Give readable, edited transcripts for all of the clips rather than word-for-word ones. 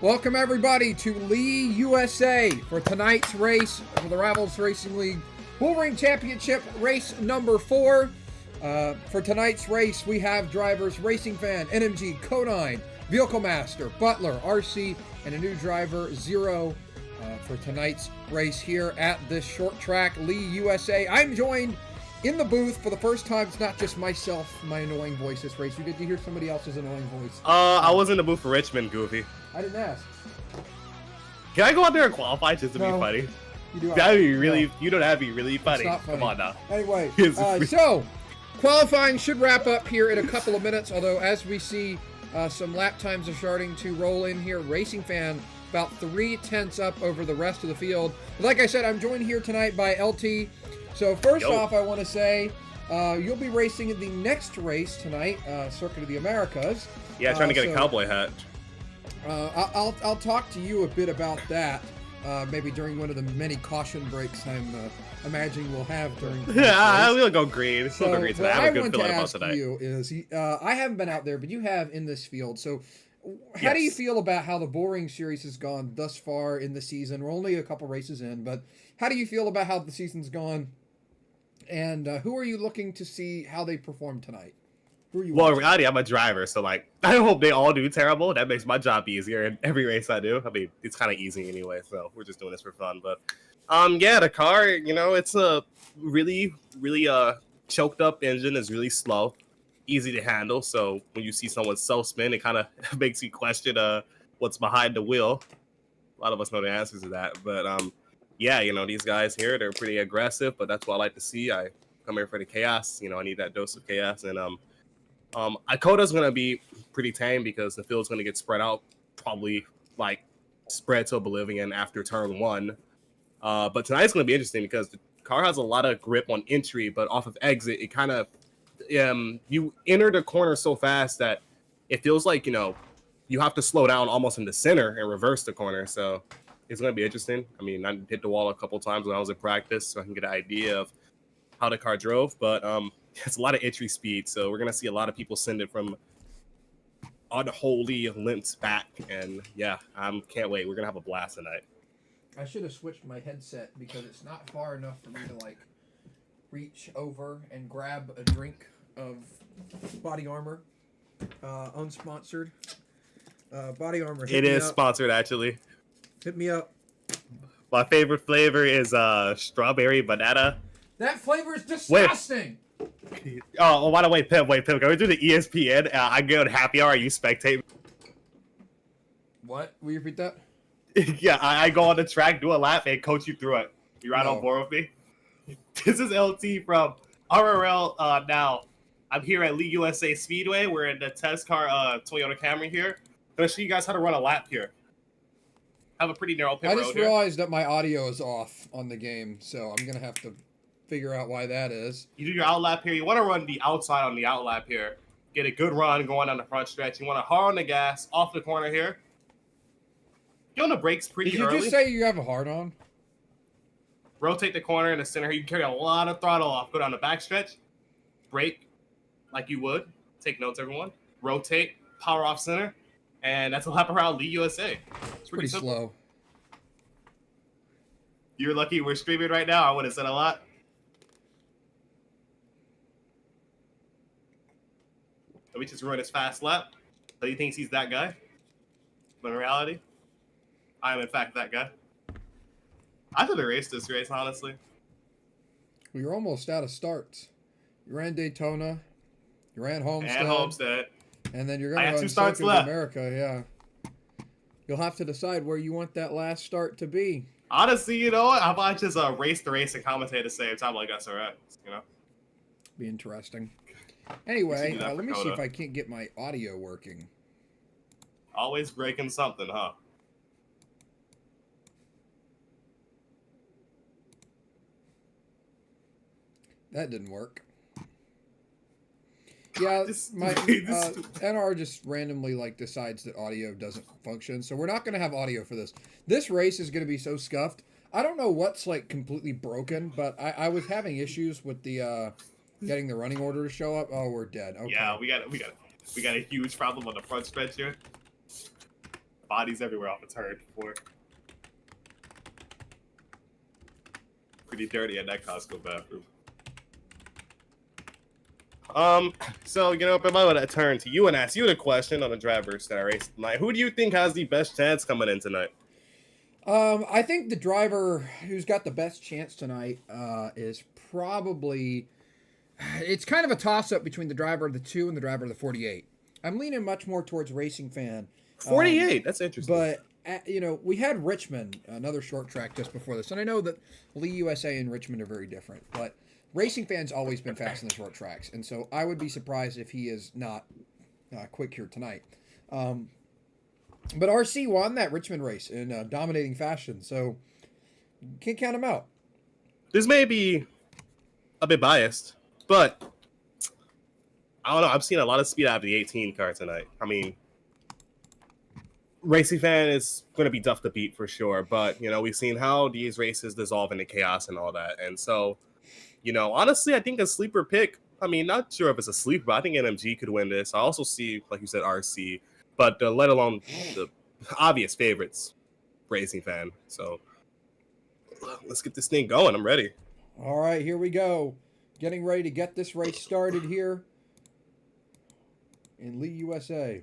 Welcome everybody to Lee USA for tonight's race for the Rivals Racing League Bullring Championship race number 4. For tonight's race, we have drivers Racing Fan, NMG, Codine, Vehicle Master, Butler, RC, and a new driver, Zero, for tonight's race here at this short track, Lee USA. I'm joined in the booth for the first time. It's not just myself, my annoying voice this race. You get to hear somebody else's annoying voice. I was in the booth for Richmond, Goofy. I didn't ask. Can I go out there and qualify just to be funny? That'd be really. You know, that'd be really funny. Come on now. Anyway, so qualifying should wrap up here in a couple of minutes. Although, as we see, some lap times are starting to roll in here. Racing Fan about 3/10 up over the rest of the field. But like I said, I'm joined here tonight by LT. So first off, I want to say you'll be racing in the next race tonight, Circuit of the Americas. Yeah, trying to get a cowboy hat. I'll talk to you a bit about that, maybe during one of the many caution breaks I'm imagining we'll have during. Yeah, we'll go green. So we'll go green tonight. I have a good feeling about tonight. You is I haven't been out there, but you have in this field. So how do you feel about how the Bullring series has gone thus far in the season? We're only a couple races in, but how do you feel about how the season's gone? And who are you looking to see how they perform tonight? Well, in reality, I'm a driver, so like I hope they all do terrible. That makes my job easier in every race I do. I mean, it's kind of easy anyway, so we're just doing this for fun. But yeah, the car, you know, it's a really choked up engine. It's really slow, easy to handle. So when you see someone self spin, it kind of makes you question what's behind the wheel. A lot of us know the answers to that, but yeah, you know, these guys here, they're pretty aggressive, but that's what I like to see. I come here for the chaos. You know, I need that dose of chaos, and Icoda's going to be pretty tame because the field's going to get spread out, probably like spread to oblivion after turn 1. But tonight's going to be interesting because the car has a lot of grip on entry, but off of exit, it kind of, you enter the corner so fast that it feels like, you know, you have to slow down almost in the center and reverse the corner. So it's going to be interesting. I mean, I hit the wall a couple times when I was in practice, so I can get an idea of how the car drove, but it's a lot of entry speed, so we're gonna see a lot of people send it from unholy lengths back, and yeah, I can't wait. We're gonna have a blast tonight. I should have switched my headset because it's not far enough for me to like reach over and grab a drink of body armor, unsponsored. Body armor. It is sponsored, actually. Hit me up. My favorite flavor is strawberry banana. That flavor is disgusting. Oh, by the way, Pim, can we do the ESPN? I go to happy hour, you spectate. What? Will you repeat that? Yeah, I go on the track, do a lap, and coach you through it. You right on board with me? This is LT from RRL. Now, I'm here at Lee USA Speedway. We're in the test car Toyota Camry here. I'm going to show you guys how to run a lap here. I have a pretty narrow pit road. I just realized that my audio is off on the game, so I'm going to have to figure out why that is. You do your outlap here. You want to run the outside on the outlap here. Get a good run going on the front stretch. You want to hard on the gas off the corner here. Get on the brakes pretty early. Did you just say you have a hard on? Rotate the corner in the center. You can carry a lot of throttle off. Go down the back stretch. Brake like you would. Take notes, everyone. Rotate. Power off center. And that's a lap around Lee USA. It's pretty slow. You're lucky we're streaming right now. I would have said a lot. Let me just run his fast lap. So he thinks he's that guy. But in reality, I am in fact that guy. I should have raced this race, honestly. Well, you're almost out of starts. You ran Daytona. You ran Homestead. And Homestead. And then you're going to run Circuit of America, yeah. You'll have to decide where you want that last start to be. Honestly, you know what? How about just race the race and commentate at the same time like SRX, you know? Be interesting. Anyway, let me see if I can't get my audio working. Always breaking something, huh? That didn't work. Yeah, my NR just randomly like decides that audio doesn't function, so we're not going to have audio for this. This race is going to be so scuffed. I don't know what's like completely broken, but I was having issues with the getting the running order to show up. Oh, we're dead. Okay. Yeah, we got a huge problem on the front stretch here. Bodies everywhere off the turn before. Pretty dirty at that Costco bathroom. So if I would turn to you and ask you the question on the drivers that are racing tonight, who do you think has the best chance coming in tonight? I think the driver who's got the best chance tonight is probably. It's kind of a toss-up between the driver of the 2 and the driver of the 48. I'm leaning much more towards Racing Fan. 48, that's interesting. But, we had Richmond, another short track just before this. And I know that Lee USA and Richmond are very different. But Racing Fan's always been fast in the short tracks. And so I would be surprised if he is not quick here tonight. But RC won that Richmond race in dominating fashion. So can't count him out. This may be a bit biased, but I don't know. I've seen a lot of speed out of the 18 car tonight. I mean, Racing Fan is going to be tough to beat for sure, but we've seen how these races dissolve into chaos and all that. And so, honestly, I think a sleeper pick. I mean, not sure if it's a sleeper, but I think NMG could win this. I also see, like you said, RC, but let alone the obvious favorites, Racing Fan. So let's get this thing going. I'm ready. All right, here we go. Getting ready to get this race started here in Lee, USA.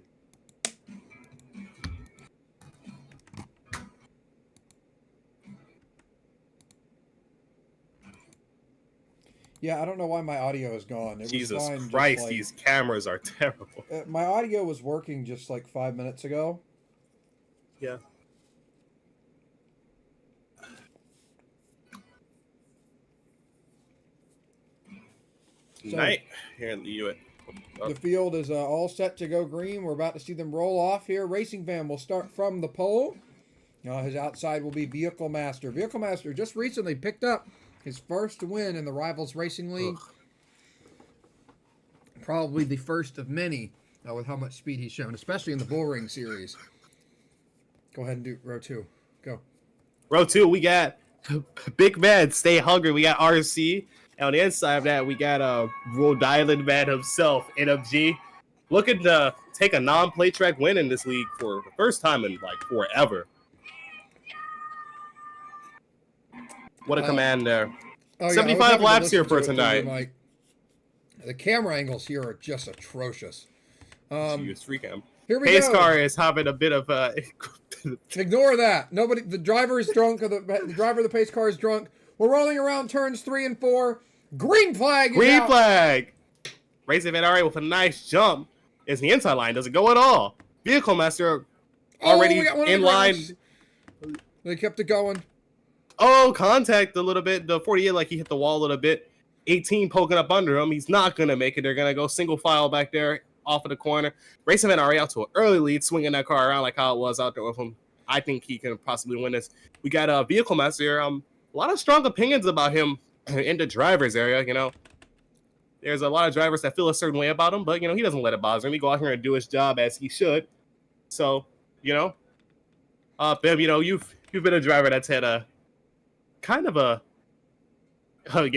Yeah, I don't know why my audio is gone. Jesus Christ, these cameras are terrible. My audio was working just like 5 minutes ago. Yeah. Night here in the U.S. The field is all set to go green. We're about to see them roll off here. Racing Van will start from the pole. His outside will be Vehicle Master. Vehicle Master just recently picked up his first win in the Rivals Racing League. Ugh. Probably the first of many with how much speed he's shown, especially in the Bullring series. Go ahead and do row 2. Go. Row 2, we got Big Man, Stay Hungry. We got RC. And on the inside of that, we got Rhode Island man himself, NMG. Looking to take a non-play track win in this league for the first time in like forever. What a command there. 75 laps here for tonight. The camera angles here are just atrocious. Here we Pace go. Car is having a bit of a... Ignore that. Nobody. The driver is drunk. The driver of the pace car is drunk. We're rolling around turns 3 and 4. Green flag. Green flag. Racing Van already with a nice jump. Is the inside line. Doesn't go at all. Vehicle Master already in line. They kept it going. Oh, contact a little bit. The 48, like he hit the wall a little bit. 18 poking up under him. He's not going to make it. They're going to go single file back there off of the corner. Racing Van already out to an early lead, swinging that car around like how it was out there with him. I think he can possibly win this. We got a Vehicle Master here. A lot of strong opinions about him in the driver's area, There's a lot of drivers that feel a certain way about him, but, he doesn't let it bother him. He go out here and do his job as he should. So, Bim, you've been a driver that's had a kind of a trying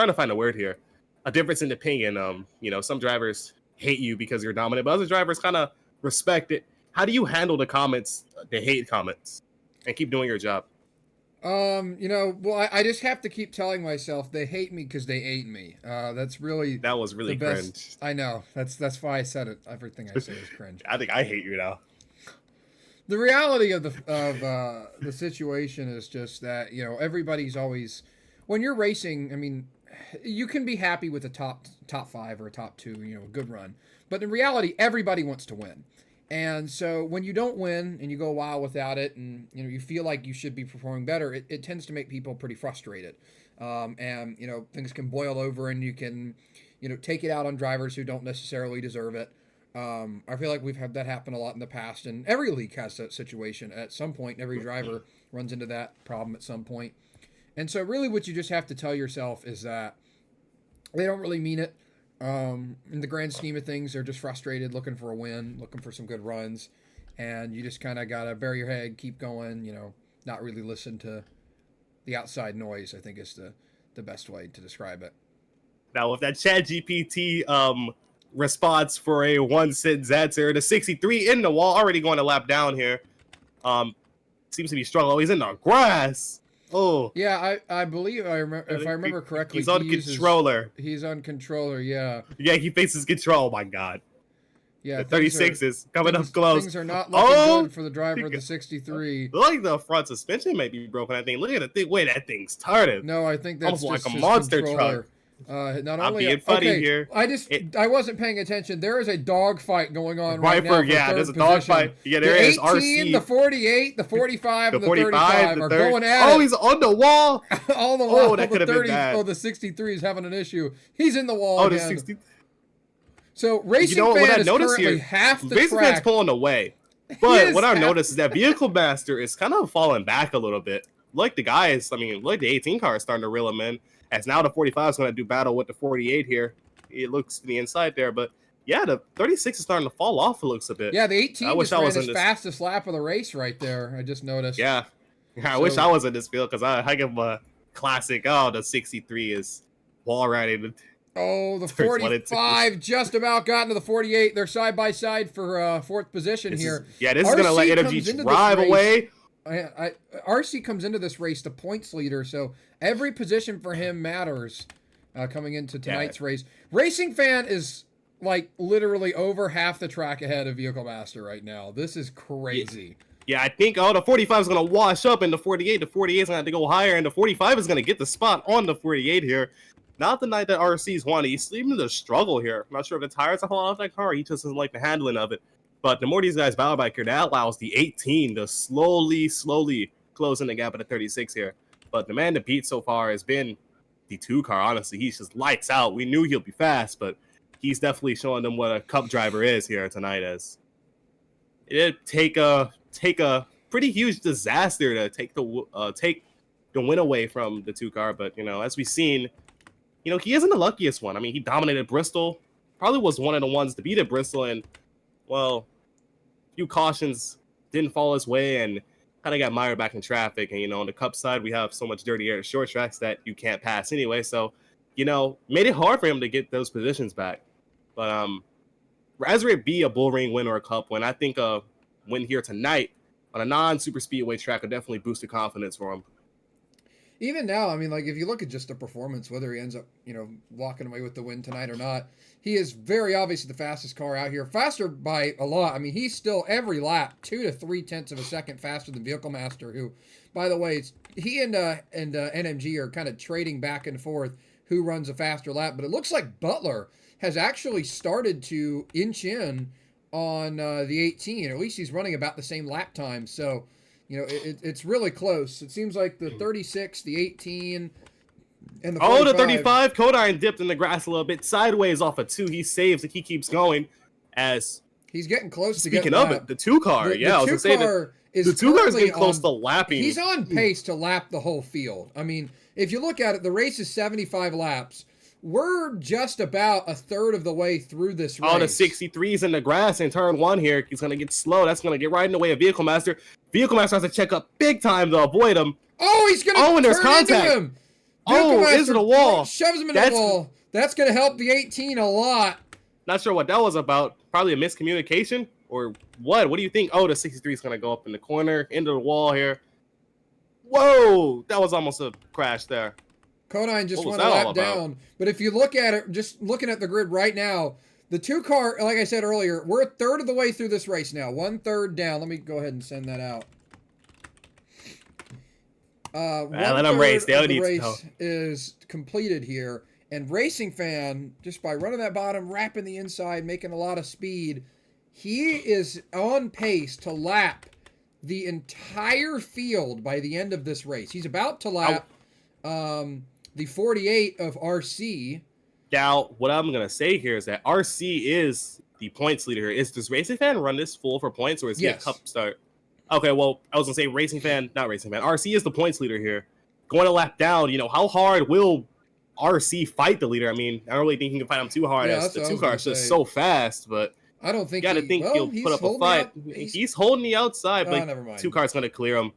to find a word here, a difference in opinion. Some drivers hate you because you're dominant, but other drivers kind of respect it. How do you handle the comments, the hate comments, and keep doing your job? I just have to keep telling myself they hate me because they ate me. That was really cringe. I know. That's why I said it. Everything I say is cringe. I think I hate you now. The reality of the situation is just that, everybody's always, when you're racing, I mean, you can be happy with a top 5 or a top 2, a good run. But in reality, everybody wants to win. And so when you don't win and you go a while without it and, you feel like you should be performing better, it tends to make people pretty frustrated. And things can boil over and you can, take it out on drivers who don't necessarily deserve it. I feel like we've had that happen a lot in the past, and every league has that situation at some point. Every driver runs into that problem at some point. And so really what you just have to tell yourself is that they don't really mean it. In the grand scheme of things, they're just frustrated, looking for a win, looking for some good runs. And you just kind of got to bury your head, keep going, not really listen to the outside noise, I think is the best way to describe it. Now, with that ChatGPT response for a one-sit Zetzer. The 63 in the wall, already going to lap down here. Seems to be struggling. Oh, he's in the grass. Oh. Yeah, I believe if I remember correctly, he's on controller. He's on controller, yeah. Yeah, he faces control. Oh my god. Yeah, the 36 is coming up close. Things are not looking good for the driver of the 63. Like the front suspension may be broken. I think. Look at the thing. Wait, that thing's started. No, I think that's almost just like a monster controller. truck. Not I'm only being funny okay, here. I wasn't paying attention. There is a dog fight going on right now. Yeah, there's a dog fight. Yeah, there is. The 18, RC, the 48, the 45, the and the 35 are going at it. Oh, he's on the wall. All the wall. That could have been bad. Oh, the 63 is having an issue. He's in the wall Oh, again. the 60. So Racing Fan is currently half the Racing track. Fan's pulling away. But what I've noticed is that Vehicle Master is kind of falling back a little bit. Like the guys, I mean, like the 18 car is starting to reel him in. As now the 45 is going to do battle with the 48 here. It looks to the inside there, but yeah, the 36 is starting to fall off. It looks a bit. Yeah, the 18 I wish just I ran was his in this fastest lap of the race right there. I just noticed. Yeah, I wish I was in this field because I give him a classic. Oh, the 63 is wall riding. Oh, the 45 just about got into the 48. They're side by side for fourth position here. This is going to let Energy drive away. RC comes into this race the points leader, so every position for him matters coming into tonight's race. Racing Fan is like literally over half the track ahead of Vehicle Master right now. This is crazy. Yeah, I think the 45 is going to wash up in the 48. The 48 is going to have to go higher, and the 45 is going to get the spot on the 48 here. Not the night that RC's won. He's seeming to struggle here. I'm not sure if the tires are falling off that car. He just doesn't like the handling of it. But the more these guys battle back here, that allows the 18 to slowly closing the gap at the 36 here. But the man to beat so far has been the 2 car. Honestly, he's just lights out. We knew he'll be fast, but he's definitely showing them what a cup driver is here tonight. As it'd take a pretty huge disaster to take the win away from the 2 car. But as we've seen, he isn't the luckiest one. I mean, he dominated Bristol. Probably was one of the ones to beat at Bristol, and well, a few cautions didn't fall his way and kind of got mired back in traffic. And, on the cup side, we have so much dirty air at short tracks that you can't pass anyway. So, made it hard for him to get those positions back. But rather it be a Bullring win or a cup win, I think a win here tonight on a non-super speedway track would definitely boost the confidence for him. Even now, I mean, like, if you look at just the performance, whether he ends up, walking away with the win tonight or not, he is very obviously the fastest car out here. Faster by a lot. I mean, he's still every lap 2 to 3/10 of a second faster than Vehicle Master, who, by the way, he and NMG are kind of trading back and forth who runs a faster lap. But it looks like Butler has actually started to inch in on the 18. At least he's running about the same lap time. So, it's really close. It seems like the 36, the 18, and the 45. The 35. Kodine dipped in the grass a little bit. Sideways off a 2. He saves it. He keeps going as... He's getting close to getting up. Speaking of it, the 2 car. The 2 car is getting close to lapping. He's on pace to lap the whole field. I mean, if you look at it, the race is 75 laps. We're just about a third of the way through this race. Oh, the 63's in the grass in turn 1 here. He's going to get slow. That's going to get right in the way of Vehicle Master. Vehicle Master has to check up big time to avoid him. Oh, he's going to turn into him. Vehicle Master into the wall. Shoves him into the wall. That's going to help the 18 a lot. Not sure what that was about. Probably a miscommunication or what? What do you think? Oh, the 63 is going to go up in the corner, into the wall here. Whoa, that was almost a crash there. Kodine just went a lap down. But if you look at it, just looking at the grid right now, the 2 car, like I said earlier, we're a third of the way through this race now. 1/3 down. Let me go ahead and send that out. Let them race. The race is completed here. And Racing Fan, just by running that bottom, wrapping the inside, making a lot of speed, he is on pace to lap the entire field by the end of this race. He's about to lap the 48 of RC. Now, what I'm going to say here is that RC is the points leader. Does Racing Fan run this full for points, or is he a cup start? Okay, well, I was going to say not Racing Fan. RC is the points leader here. Going a lap down, how hard will RC fight the leader? I mean, I don't really think he can fight him too hard as the 2 car is just so fast, but I don't think he'll put up a fight. He's holding the outside, but never mind. 2 cars going to clear him.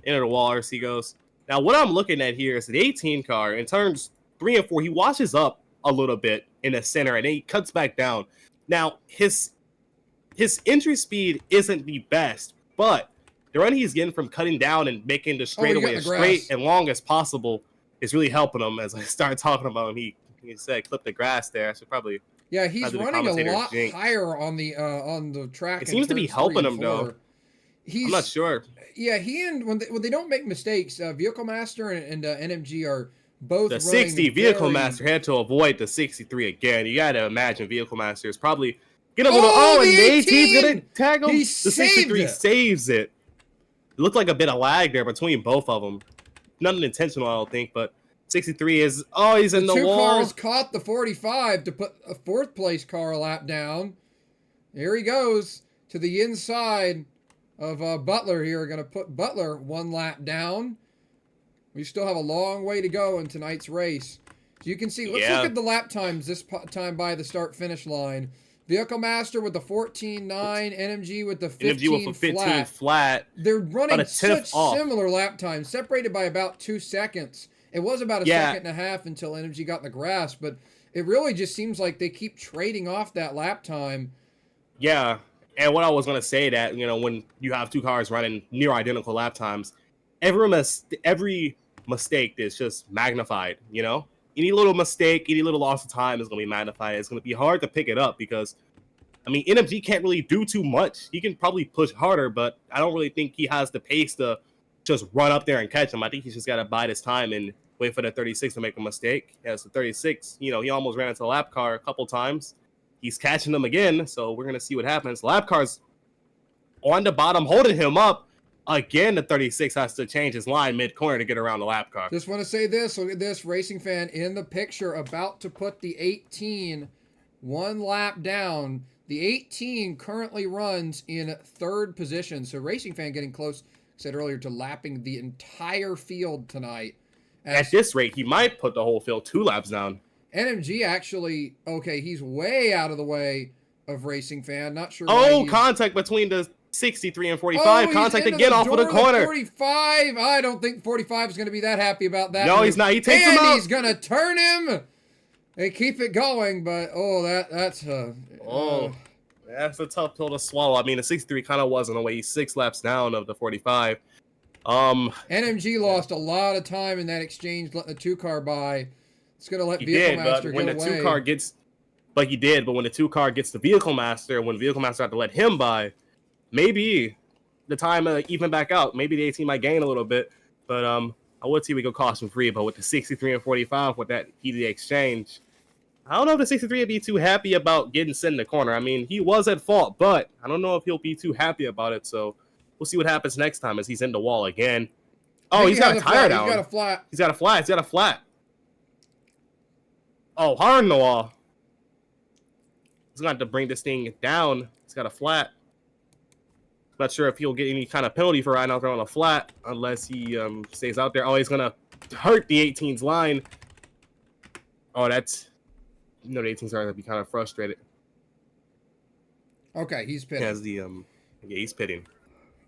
Into the wall, RC goes. Now, what I'm looking at here is the 18 car. In turns 3 and 4, he washes up a little bit in the center, and then he cuts back down. Now, his entry speed isn't the best, but the run he's getting from cutting down and making the straightaway as straight and long as possible is really helping him. As I start talking about him, he said clip the grass there. I should probably he's running a lot higher on the track. It seems to be helping him though. I'm not sure. Yeah, when they don't make mistakes, Vehicle Master and NMG are both the 60 Vehicle Master had to avoid the 63 again. You got to imagine Vehicle Master is probably get a little. And the 18's gonna tag him. The 63 saves it. It looked like a bit of lag there between both of them. Nothing intentional, I don't think, but 63 is he's in the wall. Two cars caught the 45 to put a fourth place car a lap down. Here he goes to the inside of Butler here. Going to put Butler one lap down. We still have a long way to go in tonight's race. So you can see, let's look at the lap times this time by the start-finish line. Vehicle Master with the 14.9, NMG with the 15 flat. They're running such similar lap times, separated by about 2 seconds. It was about a second and a half until NMG got in the grass, but it really just seems like they keep trading off that lap time. Yeah, and what I was going to say that, when you have two cars running near identical lap times, every mistake is just magnified, Any little mistake, any little loss of time is going to be magnified. It's going to be hard to pick it up because, NMG can't really do too much. He can probably push harder, but I don't really think he has the pace to just run up there and catch him. I think he's just got to bide his time and wait for the 36 to make a mistake. Yes, the 36, he almost ran into the lap car a couple times. He's catching them again, so we're going to see what happens. Lap car's on the bottom, holding him up. Again, the 36 has to change his line mid-corner to get around the lap car. Just want to say this. Look at this. Racing Fan in the picture about to put the 18 one lap down. The 18 currently runs in third position. So Racing Fan getting close, I said earlier, to lapping the entire field tonight. At this rate, he might put the whole field 2 laps down. NMG actually, he's way out of the way of Racing Fan. Not sure. Contact between the 63 and 45. Contact again off of the corner. 45. I don't think 45 is going to be that happy about that. No, he's not. He takes him out. He's going to turn him. They keep it going, but that's a tough pill to swallow. The 63 kind of was in a way. He's 6 laps down of the 45. NMG lost a lot of time in that exchange, letting the 2-car by. It's going to let Vehicle Master get away. But when the 2-car gets the Vehicle Master, when Vehicle Master had to let him by, maybe the time even back out. Maybe the 18 might gain a little bit, but I would see we go caution free. But with the 63 and 45, with that heated exchange, I don't know if the 63 would be too happy about getting sent in the corner. He was at fault, but I don't know if he'll be too happy about it. So we'll see what happens next time as he's in the wall again. He's got a tire down. He's got a flat. He's got a flat. Oh, hard in the wall. He's going to have to bring this thing down. He's got a flat. Not sure if he'll get any kind of penalty for riding out there on a flat unless he stays out there. He's going to hurt the 18's line. The 18's are going to be kind of frustrated. Okay, he's pitting. He's pitting.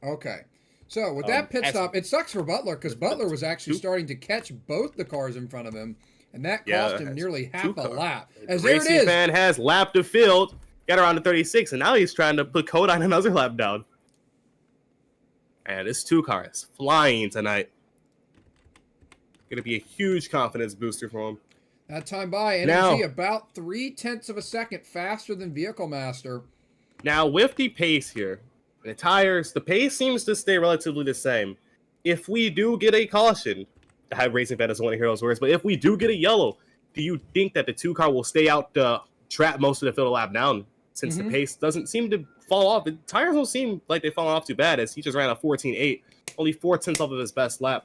Okay. So, with that pit stop, it sucks for Butler because Butler was actually starting to catch both the cars in front of him, and that cost him nearly half a lap. As there it is. Racing Fan has lapped the field, got around to 36, and now he's trying to put Code on another lap down. And this 2-car is flying tonight. Going to be a huge confidence booster for him. That time by, NMG about 0.3 of a second faster than Vehicle Master. Now, with the pace here, the tires, the pace seems to stay relatively the same. If we do get a caution, I have Racing Fan as one of Heroes' words, but if we do get a yellow, do you think that the 2-car will stay out to trap most of the field lap down? Since the pace doesn't seem to fall off. The tires don't seem like they've fallen off too bad as he just ran a 14.8, only 0.4 off of his best lap.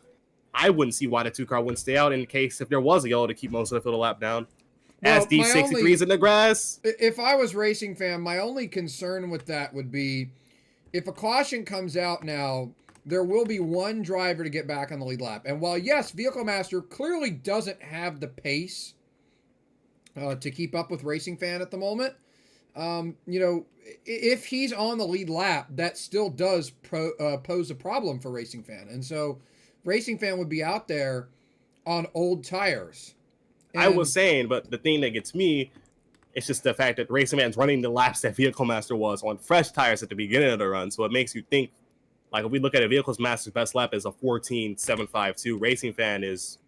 I wouldn't see why the 2-car wouldn't stay out in case if there was a yellow to keep most of the field lap down. As D63's in the grass. If I was Racing Fan, my only concern with that would be if a caution comes out now, there will be one driver to get back on the lead lap. And while, yes, Vehicle Master clearly doesn't have the pace to keep up with Racing Fan at the moment, if he's on the lead lap, that still does pose a problem for Racing Fan. And so Racing Fan would be out there on old tires. And I was saying, but the thing that gets me It's just the fact that Racing Fan's running the laps that Vehicle Master was on fresh tires at the beginning of the run. So it makes you think, like, if we look at a Vehicle Master's best lap as a 14.752, Racing Fan is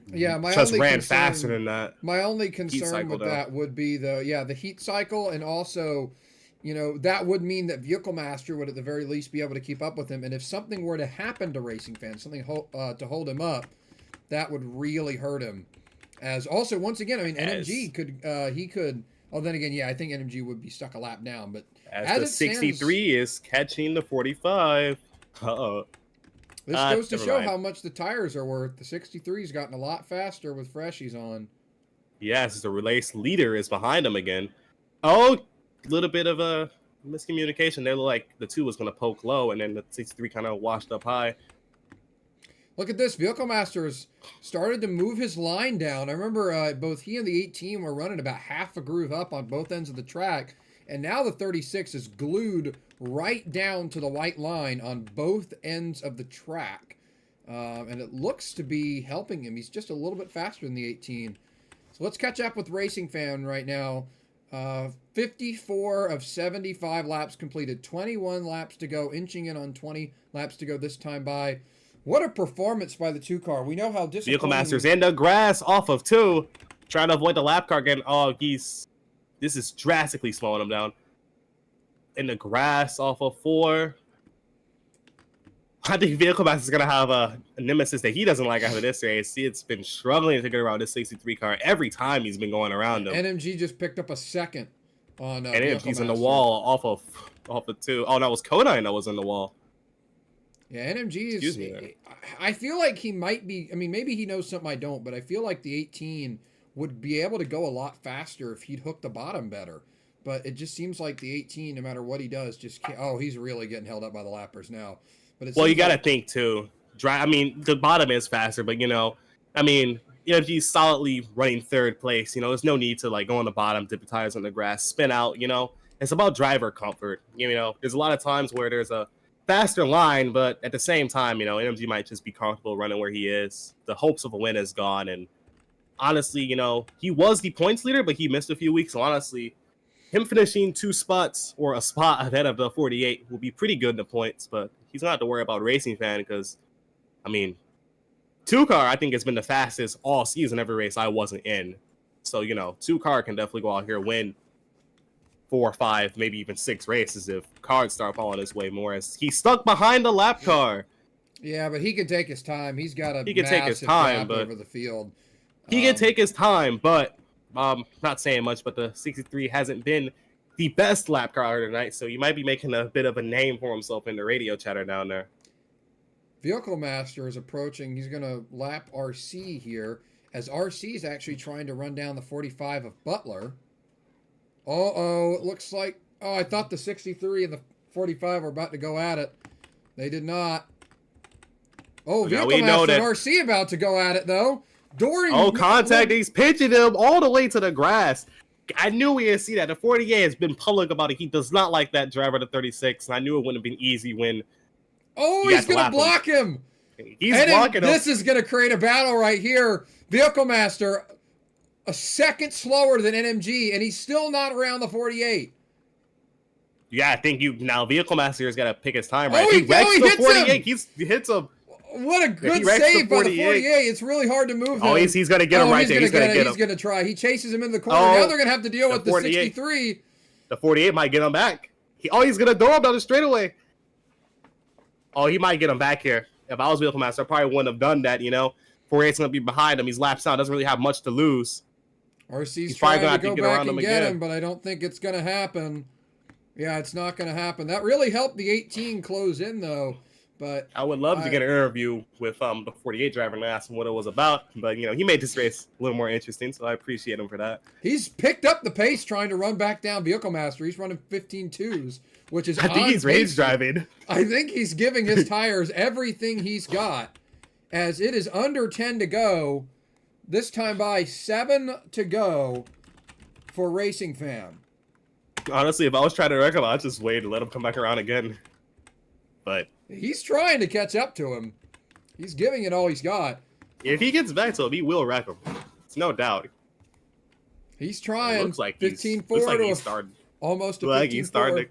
my just only ran concern, faster than that. My only concern with that would be the heat cycle, and also, that would mean that Vehicle Master would at the very least be able to keep up with him. And if something were to happen to Racing Fan, something to hold him up, that would really hurt him. As also, once again, I mean, NMG could. Oh, then again, I think NMG would be stuck a lap down. But as the 63 is catching the 45. Uh-oh. This goes to show how much the tires are worth. The 63's gotten a lot faster with freshies on. Yes, the race leader is behind him again. Oh, a little bit of a miscommunication. They look like the 2 was going to poke low, and then the 63 kind of washed up high. Look at this. Vehicle Masters started to move his line down. I remember both he and the 18 were running about half a groove up on both ends of the track. And now the 36 is glued right down to the white line on both ends of the track. And it looks to be helping him. He's just a little bit faster than the 18. So let's catch up with Racing Fan right now. 54 of 75 laps completed. 21 laps to go, inching in on 20 laps to go this time by. What a performance by the 2 car. We know how disappointing... Vehicle Masters in the grass off of 2. Trying to avoid the lap car again. Oh, this is drastically slowing him down. In the grass off of 4. I think Vehicle Master is going to have a nemesis that he doesn't like after this race. It's been struggling to get around this 63 car every time he's been going around him. NMG just picked up a second on and NMG's in the wall off of 2. Oh, that was Kodine that was in the wall. Yeah, NMG is... I feel like he might be... I mean, maybe he knows something I don't, but I feel like the 18 would be able to go a lot faster if he'd hook the bottom better. But it just seems like the 18, no matter what he does, just can't... Oh, he's really getting held up by the lappers now. But you got to think, too. I mean, the bottom is faster, but, NMG's solidly running 3rd place. There's no need to, go on the bottom, dip the tires on the grass, spin out, It's about driver comfort. There's a lot of times where there's a faster line, but at the same time, NMG might just be comfortable running where he is. The hopes of a win is gone, and honestly, he was the points leader, but he missed a few weeks. So honestly, him finishing 2 spots or a spot ahead of the 48 will be pretty good in the points, but he's not have to worry about Racing Fan because, 2 car, I think, has been the fastest all season, every race I wasn't in. So, 2 car can definitely go out here and win 4 or 5, maybe even 6 races if cars start falling his way more, as he's stuck behind the lap car. Yeah, but he can take his time. He's got a massive gap over the field. He can take his time, but not saying much, but the 63 hasn't been the best lap car tonight, so he might be making a bit of a name for himself in the radio chatter down there. Vehicle Master is approaching. He's going to lap RC here, as RC is actually trying to run down the 45 of Butler. Uh-oh, it looks like... Oh, I thought the 63 and the 45 were about to go at it. They did not. Oh, Vehicle Master and RC about to go at it, though. Contact. He's pitching him all the way to the grass. I knew we had seen that. The 48 has been public about it. He does not like that driver, the 36, and I knew it wouldn't have been easy when... Oh, he's going to block him. He's blocking him. This is going to create a battle right here. Vehicle Master... a second slower than NMG, and he's still not around the 48. Yeah, I think now Vehicle Master has got to pick his time right. Oh, he hits 48. He hits him. What a good save by the 48. It's really hard to move him. Oh, he's going to get him right there. He's going to get him. He's going to try. He chases him in the corner. Now they're going to have to deal with the 63. The 48 might get him back. He's going to throw him down the straightaway. Oh, he might get him back here. If I was Vehicle Master, I probably wouldn't have done that, 48's going to be behind him. He's laps out. Doesn't really have much to lose. RC's trying to go back and get him, but I don't think it's going to happen. Yeah, it's not going to happen. That really helped the 18 close in, though. But I would love to get an interview with the 48 driver and ask him what it was about. But, he made this race a little more interesting, so I appreciate him for that. He's picked up the pace trying to run back down Vehicle Master. He's running 15.2s, which is I think he's rage driving. I think he's giving his tires everything he's got, as it is under 10 to go. This time by 7 to go for Racing Fan. Honestly, if I was trying to wreck him, I'd just wait and let him come back around again. But he's trying to catch up to him. He's giving it all he's got. If he gets back to him, he will wreck him. It's no doubt. He's trying. It looks like 15-4 he's starting. Almost a 15-4.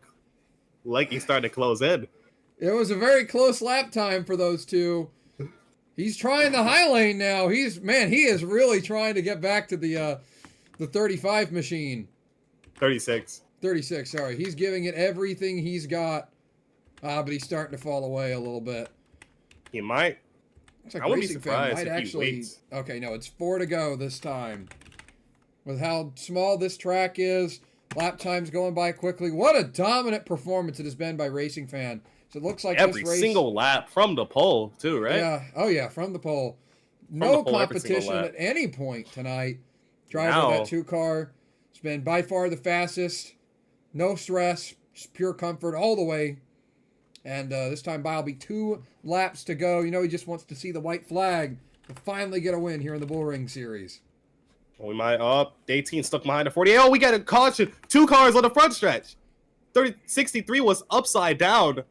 Like he's starting to close in. It was a very close lap time for those two. He's trying the high lane now. He is really trying to get back to the 35 machine. 36. 36, sorry. He's giving it everything he's got. But he's starting to fall away a little bit. He might. Looks like I wouldn't be Racing Fan surprised might if he actually. waits. Okay, no, it's 4 to go this time. With how small this track is, lap time's going by quickly. What a dominant performance it has been by Racing Fan. So it looks like Every this race, single lap from the pole, too, right? Yeah. Oh, yeah, from the pole. From No the pole, every single competition lap. at any point tonight. Driver Now- of that 2 car has been by far the fastest. No stress. Just pure comfort all the way. And this time by will be 2 laps to go. You know, he just wants to see the white flag to finally get a win here in the Bullring series. We might. Oh, 18 stuck behind the 40. Oh, we got a caution. 2 cars on the front stretch. 63 was upside down.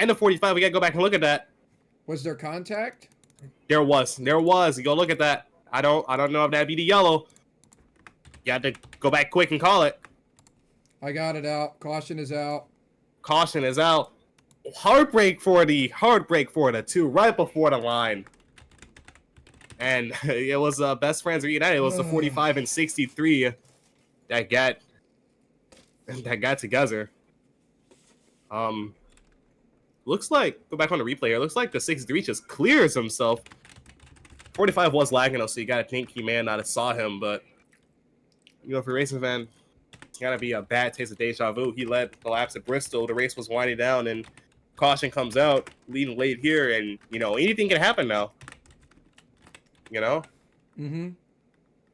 And the 45, we got to go back and look at that. Was there contact? There was. You go look at that. I don't know if that'd be the yellow. You had to go back quick and call it. I got it out. Caution is out. Caution is out. Heartbreak for the 2 right before the line. And it was best friends reunited. It was the 45 and 63 that got together. Looks like, go back on the replay here. Looks like the 63 just clears himself. 45 was lagging though, so you gotta think he may have not have saw him, but you know, for Racing Fan, it's gotta be a bad taste of deja vu. He led the laps at Bristol. The race was winding down, and caution comes out, leading late here, and you know, anything can happen now. You know? Mm-hmm.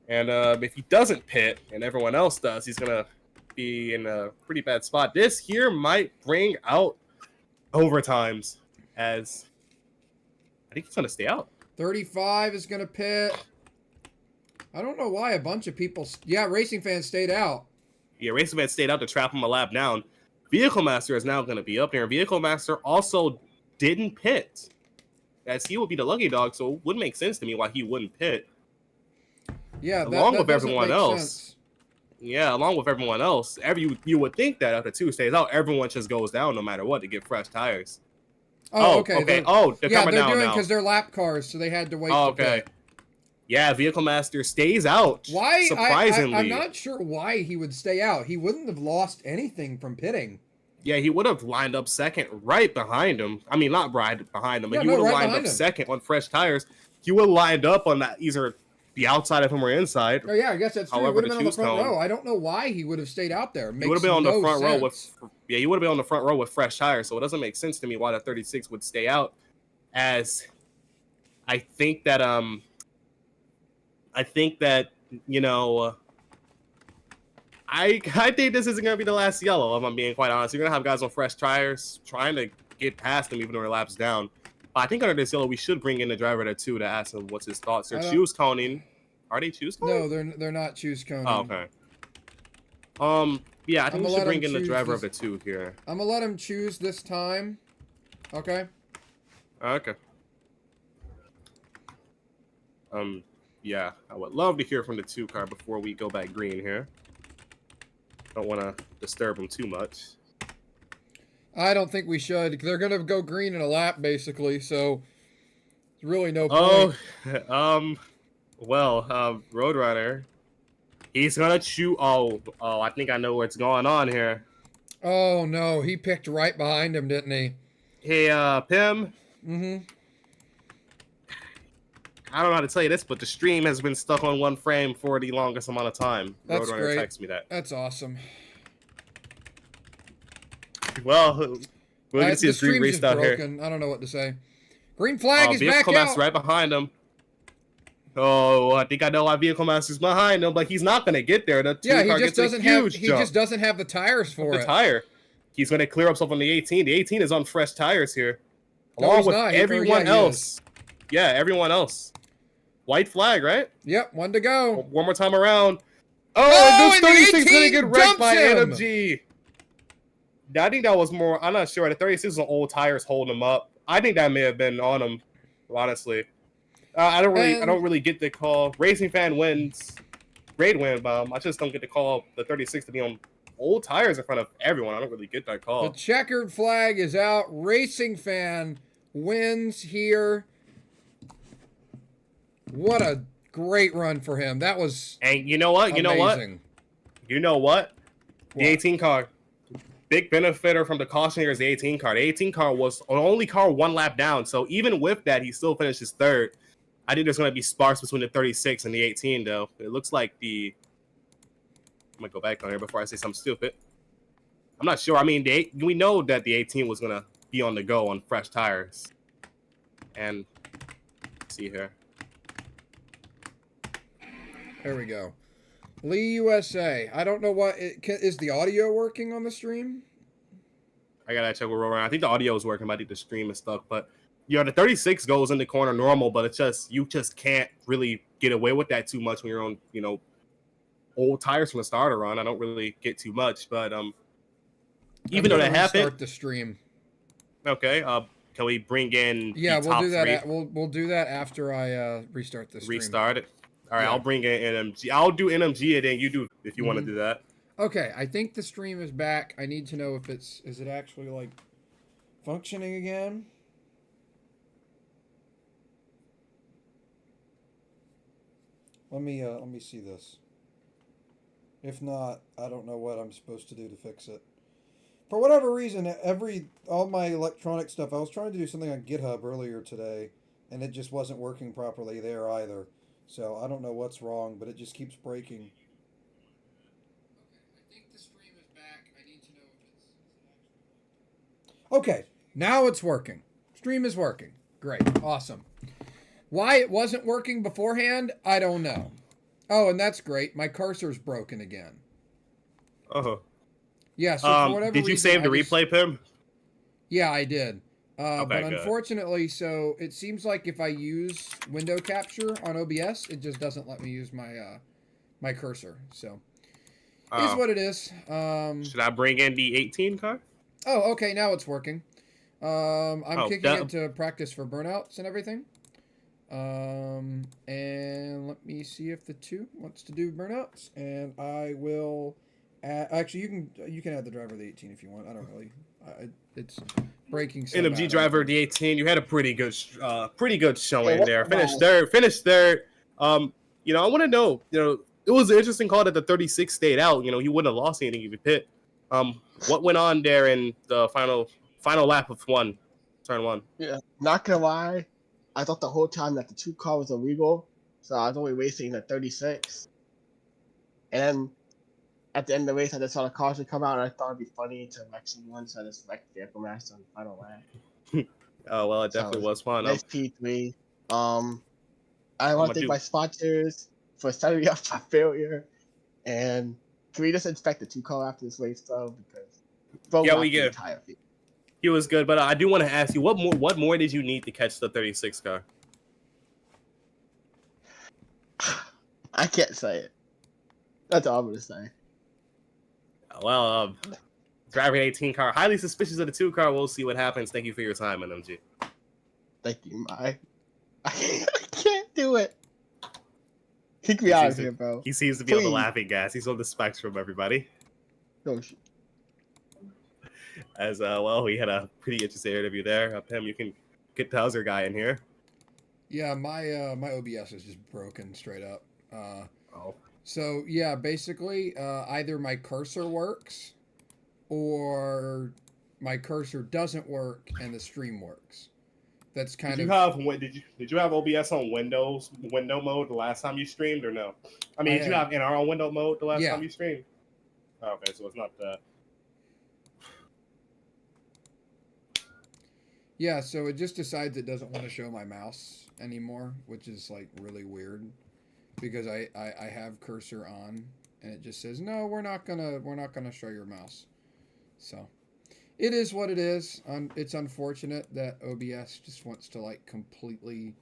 And if he doesn't pit and everyone else does, he's gonna be in a pretty bad spot. This here might bring out overtimes, as I think he's gonna stay out. 35 is going to pit. I don't know why a bunch of people... Yeah, Racing Fans stayed out. Yeah, Racing Fan stayed out to trap him a lap down. Vehicle Master is now going to be up there. Vehicle Master also didn't pit, as he would be the lucky dog, so it would make sense to me why he wouldn't pit. Yeah, along with doesn't everyone make else. sense. Yeah, along with everyone else. You would think that after 2 stays out, everyone just goes down no matter what to get fresh tires. Oh, okay. Okay. They're Yeah, coming they're down doing now. because they're lap cars, so they had to wait. Oh, to okay. pit. Yeah, Vehicle Master stays out. Why? Surprisingly. I'm not sure why he would stay out. He wouldn't have lost anything from pitting. Yeah, he would have lined up second right behind him. I mean, not right behind him, but Yeah, he would have right lined behind up him. second on fresh tires. He would have lined up on that, either the outside of him or inside. Oh yeah, I guess that's true. He However would have to been on the choose front cone. row. I don't know why he would have stayed out there. He would have been on Makes the front no row with, sense. yeah, he would have been on the front row with fresh tires. So it doesn't make sense to me why the 36 would stay out. As I think that you know, I think this isn't gonna be the last yellow. If I'm being quite honest, you're gonna have guys on fresh tires trying to get past them even though their lap's down. But I think under this yellow, we should bring in the driver there too to ask him what's his thoughts. They're choose coning. Are they choose coning? No, they're not choose coning. Oh, okay. Yeah, I think we should bring in the driver of the 2 here. I'm gonna let him choose this time. Okay. Okay. Yeah, I would love to hear from the 2 car before we go back green here. Don't want to disturb him too much. I don't think we should. They're gonna go green in a lap, basically. So there's really no point. Roadrunner, he's gonna shoot. Oh, I think I know what's going on here. Oh no, he picked right behind him, didn't he? Hey, Pim. Mm-hmm. I don't know how to tell you this, but the stream has been stuck on 1 frame for the longest amount of time. That's Roadrunner great. texted me that. That's awesome. Well, we're gonna see the his green stream's race just out here. broken. I don't know what to say. Green flag is Vehicle back Master's out. right behind him. Oh, I think I know why Vehicle Master's behind him, but he's not gonna get there. The 2 Yeah, car he just gets a doesn't have. huge He jump. just doesn't have the tires for The it. tire. He's gonna clear himself on the 18. The 18 is on fresh tires here, No, along he's with not. everyone He else. Yeah, everyone else. White flag, right? Yep, 1 to go. One more time around. Oh, Oh, and this the 36 gonna 18 get wrecked dumps by him. NMG. I think that was more. I'm not sure. The 36 was on old tires holding him up. I think that may have been on him. Honestly, I don't really get the call. Racing Fan wins. great win, but I just don't get to call the 36 to be on old tires in front of everyone. I don't really get that The call. checkered flag is out. Racing Fan wins here. What a great run for him. That was And you know what? You amazing. know what? The What? 18 car. Big benefitter from the caution here is the 18 car. The 18 car was the only car one lap down. So even with that, he still finished his third. I think there's going to be sparks between the 36 and the 18, though. It looks like the... I'm going to go back on here before I say something stupid. I'm not sure. I mean, we know that the 18 was going to be on the go on fresh tires. And let's see here. There we go. Lee USA. I don't know what is the audio working on the stream? I gotta check with Roller. I think the audio is working. I think the stream is stuck. But the 36 goes in the corner normal, but it's just you just can't really get away with that too much when you're on old tires from the starter run. I don't really get too much, but even though that happened, start the stream. Okay. Can we bring in? Yeah, the we'll top do that. three? We'll do that after I restart the stream. Restart it. All right, Yeah. I'll bring in NMG. I'll do NMG and then you do if you want to do that. Okay, I think the stream is back. I need to know if is it actually like functioning again? Let me see this. If not, I don't know what I'm supposed to do to fix it. For whatever reason, all my electronic stuff, I was trying to do something on GitHub earlier today, and it just wasn't working properly there either. So I don't know what's wrong, but it just keeps breaking. Okay, I think the stream is back. I need to know if it's okay, now it's working. Stream is working. Great. Awesome. Why it wasn't working beforehand, I don't know. Oh, and that's great. My cursor's broken again. Oh. Yeah, so for whatever did you reason, save the replay, Pim? Yeah, I did. Okay, but good. unfortunately, so it seems like if I use window capture on OBS, it just doesn't let me use my my cursor. So is what it is. Should I bring in the 18 car? Oh, okay. Now it's working. I'm kicking it to practice for burnouts and everything. And let me see if the 2 wants to do burnouts, and I will. Actually, you can add the driver of the 18 if you want. I don't really. It's breaking. So NMG bad. driver of the 18. You had a pretty good showing there. Finished third. I want to know. It was an interesting call that the 36 stayed out. He wouldn't have lost anything if he pit. What went on there in the final lap of turn one? Yeah, not gonna lie, I thought the whole time that the 2 car was illegal, so I was only racing the 36. And then at the end of the race, I just saw the cars would come out, and I thought it'd be funny to wreck someone, so I just wrecked the Vehicle Master on the final lap. Oh well, it definitely was fun. Nice P3. I want to thank my sponsors for setting me up for failure, and can we just inspect the 2 car after this race though, because we get. He was good, but I do want to ask you what more did you need to catch the 36 car? I can't say it. That's all I'm gonna say. Well, driving 18 car, highly suspicious of the 2 car. We'll see what happens. Thank you for your time, NMG. Thank you, I can't do it. Kick me out of here, bro. He seems to be on the laughing gas. He's on the spectrum, everybody. No. As well, we had a pretty interesting interview there. Pim, you can get the Hauser guy in here. Yeah, my my OBS is just broken straight up. So yeah, basically, either my cursor works, or my cursor doesn't work and the stream works. That's kind of. Did you have OBS on window mode the last time you streamed or no? I mean, did you have NR on window mode the last time you streamed? Oh, okay, so it's not that. Yeah, so it just decides it doesn't want to show my mouse anymore, which is like really weird. Because I have cursor on and it just says no, we're not gonna show your mouse. So it is what it is. It's unfortunate that OBS just wants to like completely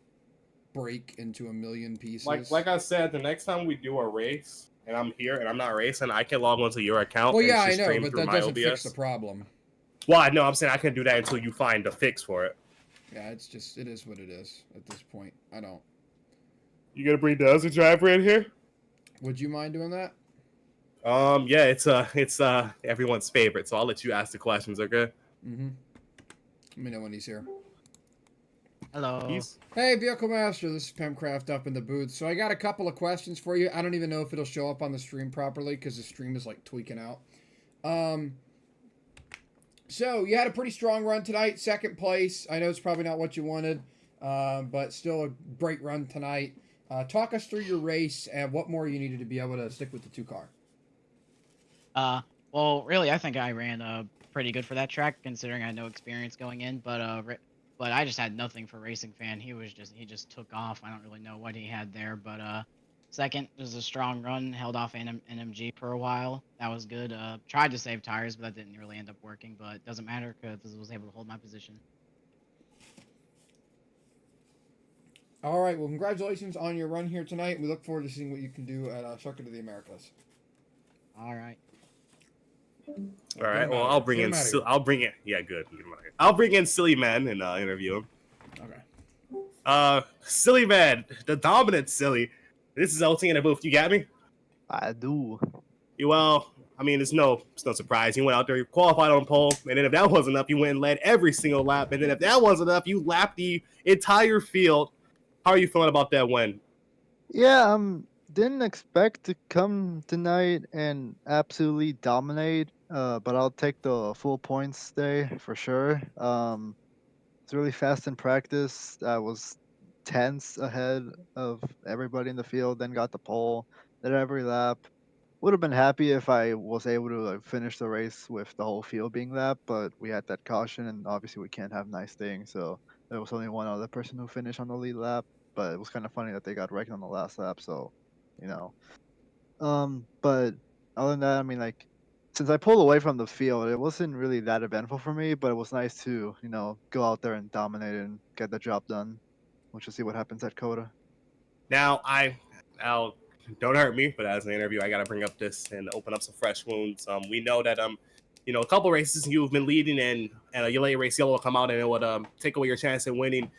break into a million pieces. Like I said, the next time we do a race and I'm here and I'm not racing, I can log onto your account. Well, yeah, I know, but that doesn't fix the problem. Well, no, I'm saying I can do that until you find a fix for it. Yeah, it is what it is at this point. I don't. You gonna bring the other driver in here? Would you mind doing that? Yeah, it's everyone's favorite, so I'll let you ask the questions, okay? Mm-hmm. Let me know when he's here. Hello. He's Hey, Vehicle Master, this is Pemcraft up in the booth. So I got a couple of questions for you. I don't even know if it'll show up on the stream properly because the stream is like tweaking out. So you had a pretty strong run tonight, second place. I know it's probably not what you wanted, but still a great run tonight. Talk us through your race and what more you needed to be able to stick with the 2-car. Well, really, I think I ran pretty good for that track, considering I had no experience going in. But I just had nothing for Racing Fan. He just took off. I don't really know what he had there, but second was a strong run. Held off NMG for a while. That was good. Tried to save tires, but that didn't really end up working. But it doesn't matter because I was able to hold my position. All right, well, congratulations on your run here tonight. We look forward to seeing what you can do at Circuit of the Americas. All right. all right. Well, I'll bring in. Yeah, good. Get him out of here. I'll bring in Silly Man and interview him. Okay. Silly Man, the dominant Silly. This is LT in the booth. You got me? I do. Well, I mean, it's no surprise. You went out there, you qualified on pole, and then if that wasn't enough, you went and led every single lap, and then if that wasn't enough, you lapped the entire field. How are you feeling about that win? Yeah, didn't expect to come tonight and absolutely dominate. But I'll take the full points day for sure. It's really fast in practice. I was tense ahead of everybody in the field, then got the pole, then every lap. Would have been happy if I was able to finish the race with the whole field being lapped, but we had that caution, and obviously we can't have nice things, so there was only one other person who finished on the lead lap. But it was kind of funny that they got wrecked on the last lap, so you know. But other than that, I mean, like, since I pulled away from the field, it wasn't really that eventful for me, but it was nice to, go out there and dominate and get the job done. We'll just see what happens at Coda. Now, I'll don't hurt me, but as an interview, I gotta bring up this and open up some fresh wounds. We know that a couple races you've been leading, and your late race yellow will come out and it would take away your chance at winning.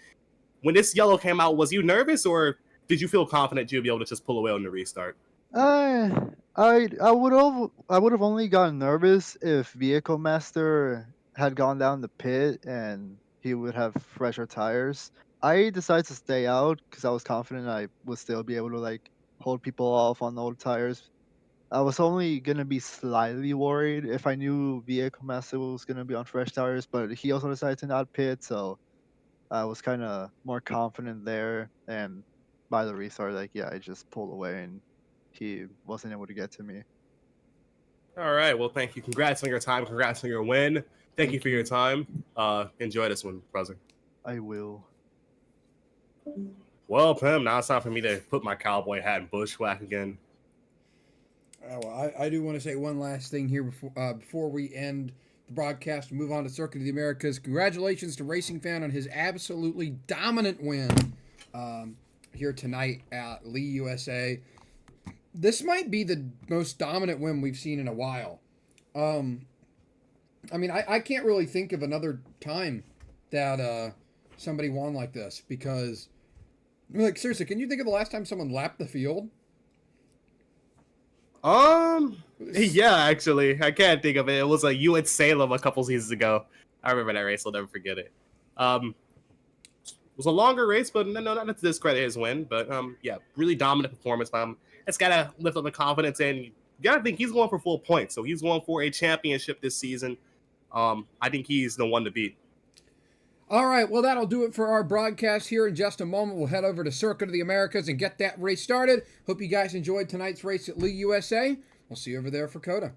When this yellow came out, was you nervous or did you feel confident you'd be able to just pull away on the restart? I would have only gotten nervous if Vehicle Master had gone down the pit and he would have fresher tires. I decided to stay out because I was confident I would still be able to hold people off on old tires. I was only gonna be slightly worried if I knew Vehicle Master was gonna be on fresh tires, but he also decided to not pit, so I was kind of more confident there. And by the restart, I just pulled away and he wasn't able to get to me. All right. Well, thank you. Congrats on your time. Congrats on your win. Thank you for your time. Enjoy this one, brother. I will. Well, Pim, now it's time for me to put my cowboy hat and bushwhack again. Well, I do want to say one last thing here before we end the broadcast and move on to Circuit of the Americas. Congratulations to Racing Fan on his absolutely dominant win here tonight at Lee, USA. This might be the most dominant win we've seen in a while. I mean, I can't really think of another time that somebody won like this because, seriously, can you think of the last time someone lapped the field? Yeah, actually, I can't think of it. It was you at Salem a couple seasons ago. I remember that race. I'll never forget it. It was a longer race, but no, not to discredit his win. But yeah, really dominant performance. It's gotta lift up the confidence, and you gotta think he's going for full points. So he's going for a championship this season. I think he's the one to beat. All right, well, that'll do it for our broadcast here. In just a moment, we'll head over to Circuit of the Americas and get that race started. Hope you guys enjoyed tonight's race at Lee, USA. We'll see you over there for Coda.